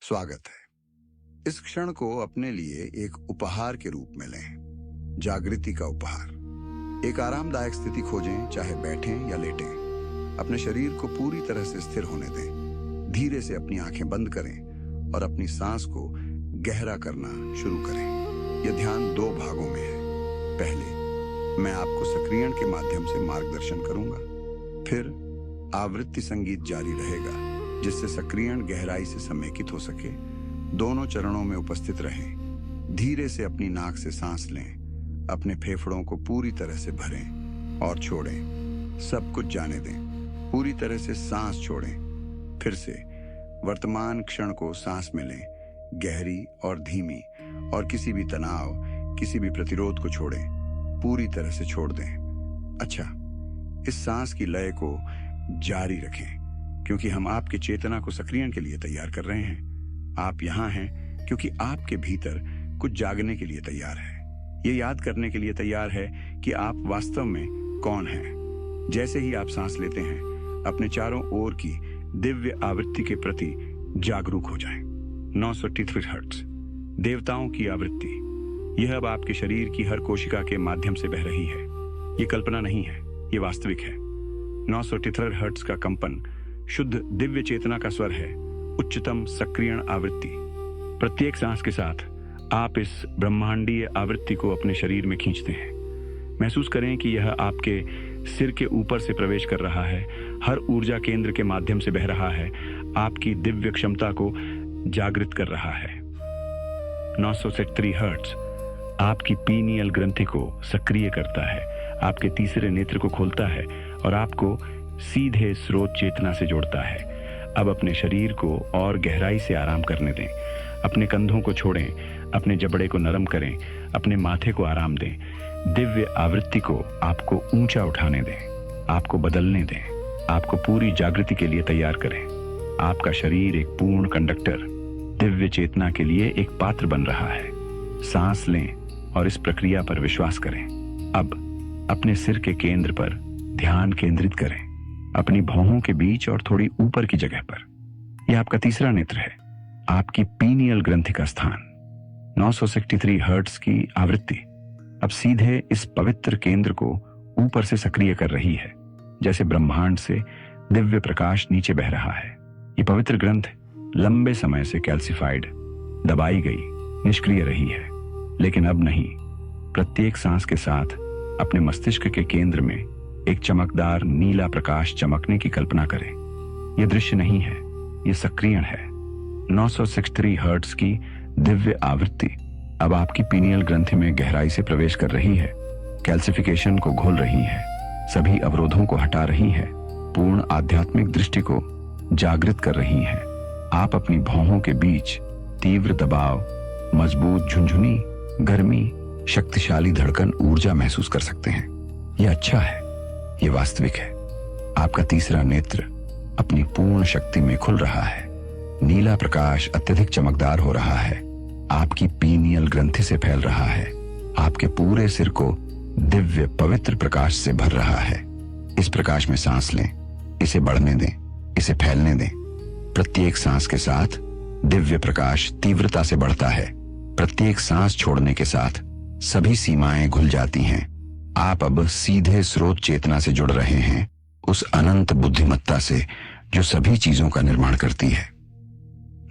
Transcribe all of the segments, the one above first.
स्वागत है। इस क्षण को अपने लिए एक उपहार के रूप में लें, जागृति का उपहार। एक आरामदायक स्थिति खोजें, चाहे बैठें या लेटें। अपने शरीर को पूरी तरह से स्थिर होने दें। धीरे से अपनी आंखें बंद करें और अपनी सांस को गहरा करना शुरू करें। यह ध्यान 2 भागों में है। पहले मैं आपको सक्रियण के माध्यम से मार्गदर्शन करूंगा, फिर आवृत्ति संगीत जारी रहेगा जिससे सक्रियण गहराई से समेकित हो सके। दोनों चरणों में उपस्थित रहें। धीरे से अपनी नाक से सांस लें, अपने फेफड़ों को पूरी तरह से भरें और छोड़ें। सब कुछ जाने दें, पूरी तरह से सांस छोड़ें। फिर से वर्तमान क्षण को सांस में लें, गहरी और धीमी, और किसी भी तनाव, किसी भी प्रतिरोध को छोड़ें, पूरी तरह से छोड़ दें। अच्छा, इस सांस की लय को जारी रखें क्योंकि हम आपकी चेतना को सक्रियण के लिए तैयार कर रहे हैं। आप यहाँ हैं क्योंकि आपके भीतर कुछ जागने के लिए तैयार है। ये याद करने के लिए तैयार है कि आप वास्तव में कौन हैं। जैसे ही आप सांस लेते हैं, अपने चारों ओर की दिव्य आवृत्ति के प्रति जागरूक हो जाएं। 933 हर्ट्ज, देवताओं की आवृत्ति। यह अब आपके शरीर की हर कोशिका के माध्यम से बह रही है। ये कल्पना नहीं है, ये वास्तविक है। 933 हर्ट्ज का कंपन शुद्ध दिव्य चेतना का स्वर है, उच्चतम सक्रियण आवृत्ति। प्रत्येक सांस के साथ आप इस ब्रह्मांडीय आवृत्ति को अपने शरीर में खींचते हैं। महसूस करें कि यह आपके सिर के ऊपर से प्रवेश कर रहा है, हर ऊर्जा केंद्र के माध्यम से बह रहा है, आपकी दिव्य क्षमता को जागृत कर रहा है। 933 हर्ट्ज आपकी पीनियल ग्रंथि को सक्रिय करता है, आपके तीसरे नेत्र को खोलता है और आपको सीधे स्रोत चेतना से जोड़ता है। अब अपने शरीर को और गहराई से आराम करने दें। अपने कंधों को छोड़ें, अपने जबड़े को नरम करें, अपने माथे को आराम दें। दिव्य आवृत्ति को आपको ऊंचा उठाने दें, आपको बदलने दें, आपको पूरी जागृति के लिए तैयार करें। आपका शरीर एक पूर्ण कंडक्टर, दिव्य चेतना के लिए एक पात्र बन रहा है। सांस लें और इस प्रक्रिया पर विश्वास करें। अब अपने सिर के केंद्र पर ध्यान केंद्रित करें, अपनी भौहों के बीच और थोड़ी ऊपर की जगह पर। यह आपका तीसरा नेत्र है, आपकी पीनियल ग्रंथि का स्थान। 963 हर्ट्ज की आवृत्ति अब सीधे इस पवित्र केंद्र को ऊपर से सक्रिय कर रही है, जैसे ब्रह्मांड से दिव्य प्रकाश नीचे बह रहा है। ये पवित्र ग्रंथ लंबे समय से कैल्सिफाइड, दबाई गई, निष्क्रिय रही है, लेकिन अब नहीं। प्रत्येक सांस के साथ अपने मस्तिष्क के केंद्र में एक चमकदार नीला प्रकाश चमकने की कल्पना करें। यह दृश्य नहीं है, यह सक्रियण है। 963 हर्ट्ज की दिव्य आवृत्ति अब आपकी पीनियल ग्रंथि में गहराई से प्रवेश कर रही है, कैल्सिफिकेशन को घोल रही है, सभी अवरोधों को हटा रही है, पूर्ण आध्यात्मिक दृष्टि को जागृत कर रही है। आप अपनी भौहों के बीच तीव्र दबाव, मजबूत झुंझुनी, गर्मी, शक्तिशाली धड़कन ऊर्जा महसूस कर सकते हैं। यह अच्छा है, यह वास्तविक है। आपका तीसरा नेत्र अपनी पूर्ण शक्ति में खुल रहा है। नीला प्रकाश अत्यधिक चमकदार हो रहा है, आपकी पीनियल ग्रंथि से फैल रहा है, आपके पूरे सिर को दिव्य पवित्र प्रकाश से भर रहा है। इस प्रकाश में सांस लें, इसे बढ़ने दें, इसे फैलने दें। प्रत्येक सांस के साथ दिव्य प्रकाश तीव्रता से बढ़ता है। प्रत्येक सांस छोड़ने के साथ सभी सीमाएं घुल जाती हैं। आप अब सीधे स्रोत चेतना से जुड़ रहे हैं, उस अनंत बुद्धिमत्ता से जो सभी चीजों का निर्माण करती है।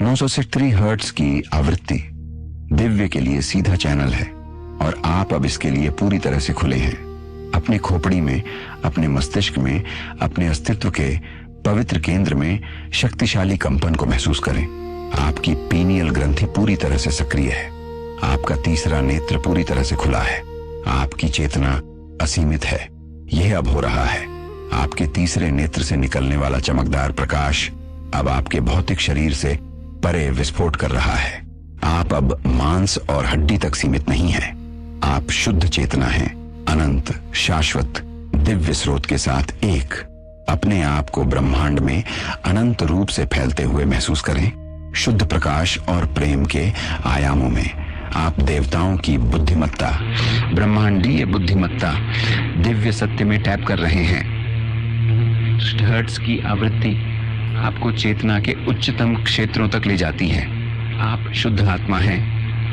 963 हर्ट्ज की आवृत्ति दिव्य के लिए सीधा चैनल है और आप अब इसके लिए पूरी तरह से खुले हैं। अपने खोपड़ी में, अपने मस्तिष्क में, अपने अस्तित्व के पवित्र केंद्र में शक्तिशाली कंपन को महसूस करें। आपकी पीनियल ग्रंथि पूरी तरह से सक्रिय है, आपका तीसरा नेत्र पूरी तरह से खुला है, आपकी चेतना असीमित है। यह अब हो रहा है। आपके तीसरे नेत्र से निकलने वाला चमकदार प्रकाश अब आपके भौतिक शरीर से परे विस्फोट कर रहा है। आप अब मांस और हड्डी तक सीमित नहीं हैं। आप शुद्ध चेतना हैं, अनंत, शाश्वत, दिव्य स्रोत के साथ एक। अपने आप को ब्रह्मांड में अनंत रूप से फैलते हुए महसूस करें। शुद्ध प्रकाश और प्रेम के आयामों में आप देवताओं की बुद्धिमत्ता, ब्रह्मांडीय बुद्धिमत्ता, दिव्य सत्य में टैप कर रहे हैं। हर्ट्ज की आवृत्ति आपको चेतना के उच्चतम क्षेत्रों तक ले जाती है। आप शुद्ध आत्मा हैं,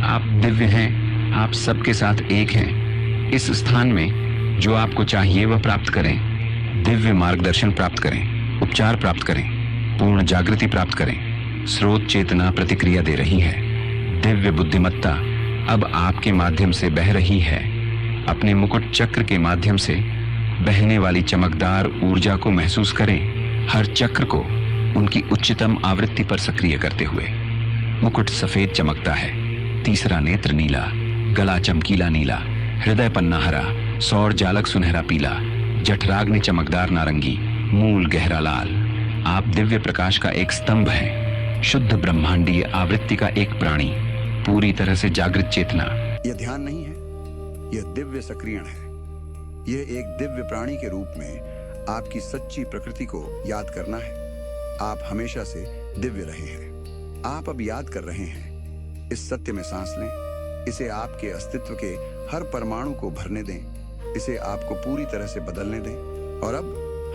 आप दिव्य हैं, आप सबके साथ एक हैं। इस स्थान में जो आपको चाहिए वह प्राप्त करें। दिव्य मार्गदर्शन प्राप्त करें, उपचार प्राप्त करें, पूर्ण जागृति प्राप्त करें। स्रोत चेतना प्रतिक्रिया दे रही है। दिव्य बुद्धिमत्ता अब आपके माध्यम से बह रही है। अपने मुकुट चक्र के माध्यम से बहने वाली चमकदार ऊर्जा को महसूस करें, हर चक्र को उनकी उच्चतम आवृत्ति पर सक्रिय करते हुए। मुकुट सफेद चमकता है, तीसरा नेत्र नीला, गला चमकीला नीला, हृदय पन्ना हरा, सौर जालक सुनहरा पीला, जठराग्नि चमकदार नारंगी, मूल गहरा लाल। आप दिव्य प्रकाश का एक स्तंभ हैं, शुद्ध ब्रह्मांडीय आवृत्ति का एक प्राणी, पूरी तरह से जागृत चेतना। यह ध्यान नहीं है, यह दिव्य सक्रियण है। यह एक दिव्य प्राणी के रूप में आपकी सच्ची प्रकृति को याद करना है। आप हमेशा से दिव्य रहे हैं। आप अब याद कर रहे हैं। इस सत्य में सांस लें। इसे आपके अस्तित्व के हर परमाणु को भरने दें। इसे आपको पूरी तरह से बदलने दें। और अब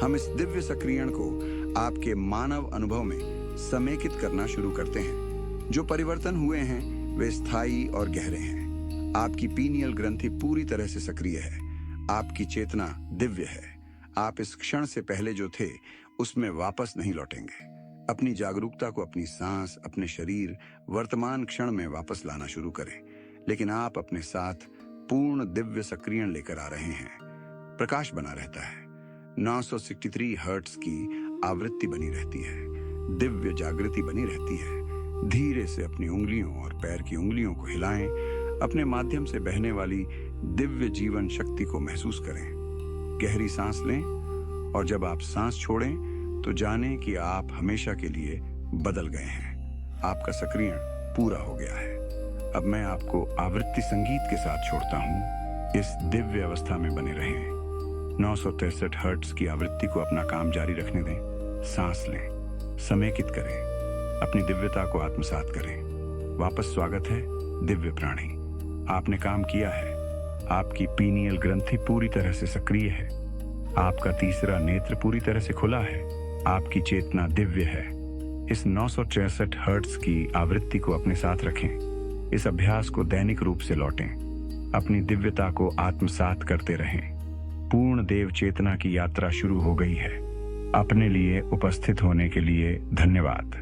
हम इस दिव्य सक्रियण को आपके मानव अनुभव में समेकित करना शुरू करते हैं। जो परिवर्तन हुए हैं वे स्थायी और गहरे हैं। आपकी पीनियल ग्रंथि पूरी तरह से सक्रिय है। आपकी चेतना दिव्य है। आप इस क्षण से पहले जो थे उसमें वापस नहीं लौटेंगे। अपनी जागरूकता को अपनी सांस, अपने शरीर, वर्तमान क्षण में वापस लाना शुरू करें। लेकिन आप अपने साथ पूर्ण दिव्य सक्रियण लेकर आ रहे हैं। प्रकाश बना रहता है। 963 हर्ट्ज की आवृत्ति बनी रहती है। दिव्य जागृति बनी रहती है। धीरे से अपनी उंगलियों और पैर की उंगलियों को हिलाएं। अपने माध्यम से बहने वाली दिव्य जीवन शक्ति को महसूस करें। गहरी सांस लें और जब आप सांस छोड़ें तो जानें कि आप हमेशा के लिए बदल गए हैं। आपका सक्रियण पूरा हो गया है। अब मैं आपको आवृत्ति संगीत के साथ छोड़ता हूं। इस दिव्य अवस्था में बने रहें। 963 हर्ट्ज की आवृत्ति को अपना काम जारी रखने दें। सांस लें, समेकित करें, अपनी दिव्यता को आत्मसात करें। वापस स्वागत है दिव्य प्राणी। आपने काम किया है। आपकी पीनियल ग्रंथि पूरी तरह से सक्रिय है। आपका तीसरा नेत्र पूरी तरह से खुला है। आपकी चेतना दिव्य है। इस 963 हर्ट्ज की आवृत्ति को अपने साथ रखें। इस अभ्यास को दैनिक रूप से लौटें। अपनी दिव्यता को आत्मसात करते रहें। पूर्ण देव चेतना की यात्रा शुरू हो गई है। अपने लिए उपस्थित होने के लिए धन्यवाद।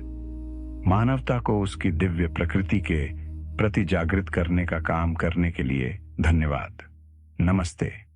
मानवता को उसकी दिव्य प्रकृति के प्रति जागृत करने का काम करने के लिए धन्यवाद। नमस्ते।